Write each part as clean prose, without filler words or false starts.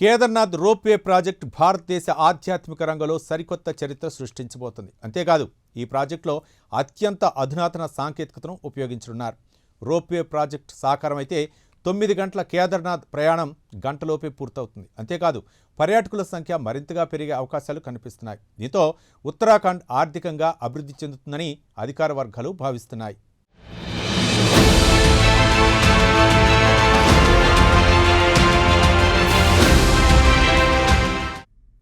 Kedarnath ropeway project భారతదేశ ఆధ్యాత్మిక రంగంలో సరికొత్త చరిత్ర సృష్టించబోతుంది. అంతేకాదు ఈ ప్రాజెక్టులో అత్యంత అధునాతన సాంకేతికతను ఉపయోగించనున్నారు. రోప్వే ప్రాజెక్టు సాకారమైతే 9 గంటల కేదార్నాథ్ ప్రయాణం గంటలోపే పూర్తవుతుంది. అంతేకాదు పర్యాటకుల సంఖ్య మరింతగా పెరిగే అవకాశాలు కనిపిస్తున్నాయి. దీంతో ఉత్తరాఖండ్ ఆర్థికంగా అభివృద్ధి చెందుతుందని అధికార వర్గాలు భావిస్తున్నాయి.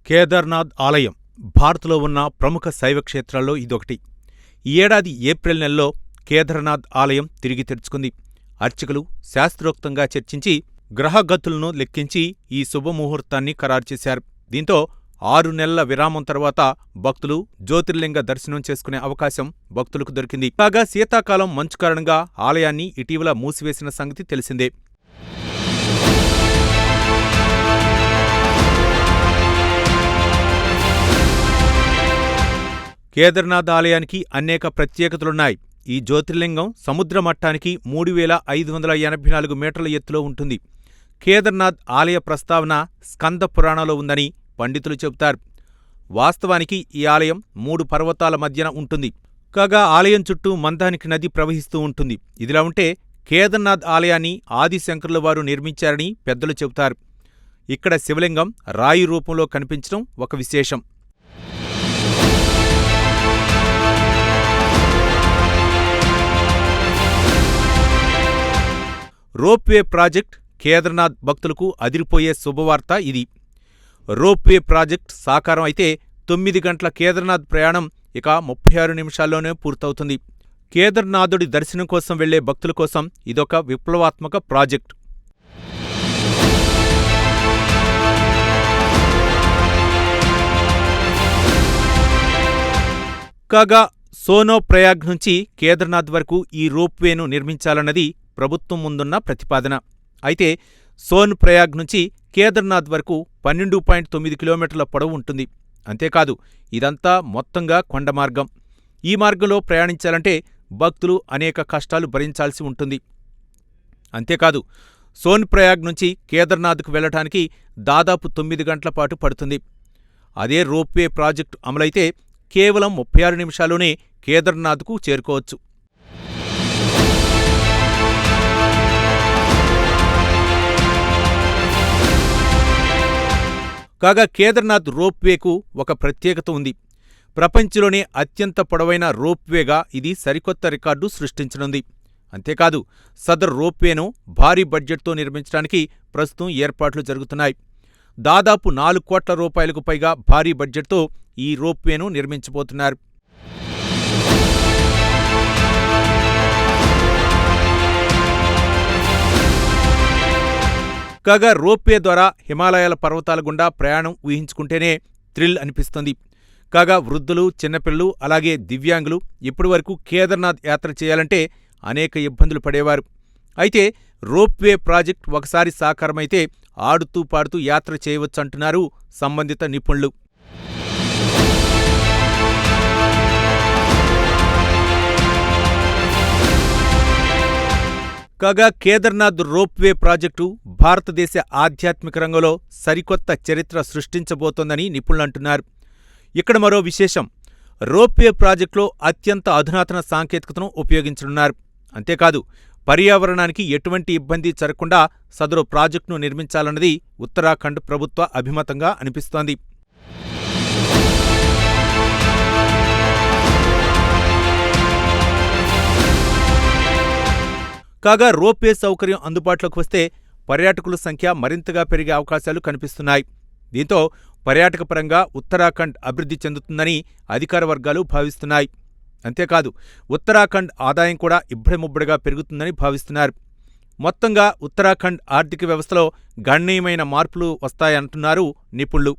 కేదార్నాథ్ ఆలయం భారత్లో ఉన్న ప్రముఖ శైవ క్షేత్రాల్లో ఇదొకటి. ఈ ఏడాది ఏప్రిల్ నెలలో కేదార్నాథ్ ఆలయం తిరిగి తెరుచుకుంది. అర్చకులు శాస్త్రోక్తంగా చర్చించి గ్రహగతులను లెక్కించి ఈ శుభముహూర్తాన్ని ఖరారు చేశారు. దీంతో 6 నెలల విరామం తర్వాత భక్తులు జ్యోతిర్లింగ దర్శనం చేసుకునే అవకాశం భక్తులకు దొరికింది. కాగా శీతాకాలం మంచు కారణంగా ఆలయాన్ని ఇటీవల మూసివేసిన సంగతి తెలిసిందే. కేదార్నాథ్ ఆలయానికి అనేక ప్రత్యేకతలున్నాయి. ఈ జ్యోతిర్లింగం సముద్ర మట్టానికి 3584 మీటర్ల ఎత్తులో ఉంటుంది. కేదార్నాథ్ ఆలయ ప్రస్తావన స్కంద పురాణంలో ఉందని పండితులు చెబుతారు. వాస్తవానికి ఈ ఆలయం 3 పర్వతాల మధ్యన ఉంటుంది. కాగా ఆలయం చుట్టూ మందానికి నది ప్రవహిస్తూ ఉంటుంది. ఇదిలా ఉంటే కేదార్నాథ్ ఆలయాన్ని ఆదిశంకరుల వారు నిర్మించారని పెద్దలు చెబుతారు. ఇక్కడ శివలింగం రాయి రూపంలో కనిపించడం ఒక విశేషం. రోప్వే ప్రాజెక్ట్ కేదార్నాథ్ భక్తులకు అదిరిపోయే శుభవార్త ఇది. రోప్వే ప్రాజెక్ట్ సాకారం అయితే 9 గంటల కేదార్నాథ్ ప్రయాణం ఇక 36 నిమిషాల్లోనే పూర్తవుతుంది. కేదార్నాథుడి దర్శనం కోసం వెళ్లే భక్తుల కోసం ఇదొక విప్లవాత్మక ప్రాజెక్ట్. కాగా సోనో ప్రయాగ్ నుంచి కేదార్నాథ్ వరకు ఈ రోప్వేను నిర్మించాలన్నది ప్రభుత్వం ముందున్న ప్రతిపాదన. అయితే సోన్ ప్రయాగ్ నుంచి కేదార్నాథ్ వరకు 12.9 కిలోమీటర్ల పొడవు ఉంటుంది. అంతేకాదు ఇదంతా మొత్తంగా కొండ మార్గం. ఈ మార్గంలో ప్రయాణించాలంటే భక్తులు అనేక కష్టాలు భరించాల్సి ఉంటుంది. అంతేకాదు సోన్ ప్రయాగ్ నుంచి కేదార్నాథ్కు వెళ్లడానికి దాదాపు 9 గంటల పాటు పడుతుంది. అదే రోప్వే ప్రాజెక్టు అమలైతే కేవలం 36 నిమిషాల్లోనే కేదార్నాథ్కు చేరుకోవచ్చు. కాగా కేదార్నాథ్ రోప్వేకు ఒక ప్రత్యేకత ఉంది. ప్రపంచంలోనే అత్యంత పొడవైన రోప్వేగా ఇది సరికొత్త రికార్డు సృష్టించనుంది. అంతేకాదు సదర్ రోప్వేను భారీ బడ్జెట్తో నిర్మించడానికి ప్రస్తుతం ఏర్పాట్లు జరుగుతున్నాయి. దాదాపు 4 కోట్ల రూపాయలకు పైగా భారీ బడ్జెట్తో ఈ రోప్వేను నిర్మించబోతున్నారు. కాగా రోప్వే ద్వారా హిమాలయాల పర్వతాల గుండా ప్రయాణం ఊహించుకుంటేనే థ్రిల్ అనిపిస్తుంది. కాగా వృద్ధులు, చిన్నపిల్లలు అలాగే దివ్యాంగులు ఇప్పటివరకు కేదార్నాథ్ యాత్ర చేయాలంటే అనేక ఇబ్బందులు పడేవారు. అయితే రోప్వే ప్రాజెక్ట్ ఒకసారి సాకారమైతే ఆడుతూ పాడుతూ యాత్ర చేయవచ్చంటున్నారు సంబంధిత నిపుణులు. కాగా కేదార్నాథ్ రోప్వే ప్రాజెక్టు భారతదేశ ఆధ్యాత్మిక రంగంలో సరికొత్త చరిత్ర సృష్టించబోతోందని నిపుణులంటున్నారు. ఇక్కడ మరో విశేషం, రోప్వే ప్రాజెక్టులో అత్యంత అధునాతన సాంకేతికతను ఉపయోగించనున్నారు. అంతేకాదు పర్యావరణానికి ఎటువంటి ఇబ్బంది జరగకుండా సదరు ప్రాజెక్టును నిర్మించాలన్నది ఉత్తరాఖండ్ ప్రభుత్వ అభిమతంగా అనిపిస్తోంది. కాగా రోప్వే సౌకర్యం అందుబాటులోకి వస్తే పర్యాటకుల సంఖ్య మరింతగా పెరిగే అవకాశాలు కనిపిస్తున్నాయి. దీంతో పర్యాటక పరంగా ఉత్తరాఖండ్ అభివృద్ధి చెందుతుందని అధికార వర్గాలు భావిస్తున్నాయి. అంతేకాదు ఉత్తరాఖండ్ ఆదాయం కూడా ఇబ్బడిముబ్బడిగా పెరుగుతుందని భావిస్తున్నారు. మొత్తంగా ఉత్తరాఖండ్ ఆర్థిక వ్యవస్థలో గణనీయమైన మార్పులు వస్తాయంటున్నారు నిపుణులు.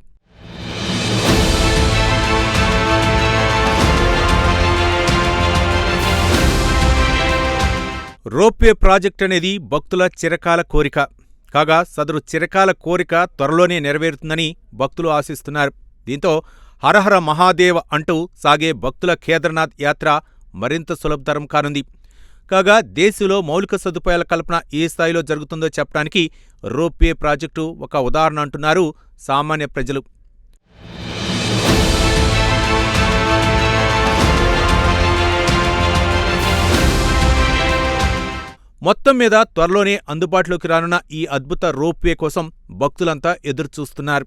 రోప్వే ప్రాజెక్ట్ అనేది భక్తుల చిరకాల కోరిక. కాగా సదరు చిరకాల కోరిక త్వరలోనే నెరవేరుతుందని భక్తులు ఆశిస్తున్నారు. దీంతో హరహర మహాదేవ అంటూ సాగే భక్తుల కేదార్నాథ్ యాత్ర మరింత సులభతరం కానుంది. కాగా దేశంలో మౌలిక సదుపాయాల కల్పన ఏ స్థాయిలో జరుగుతుందో చెప్పడానికి రోప్వే ప్రాజెక్టు ఒక ఉదాహరణ అంటున్నారు సామాన్య ప్రజలు. మొత్తం మీద త్వరలోనే అందుబాటులోకి రానున్న ఈ అద్భుత రోప్వే కోసం భక్తులంతా ఎదురుచూస్తున్నారు.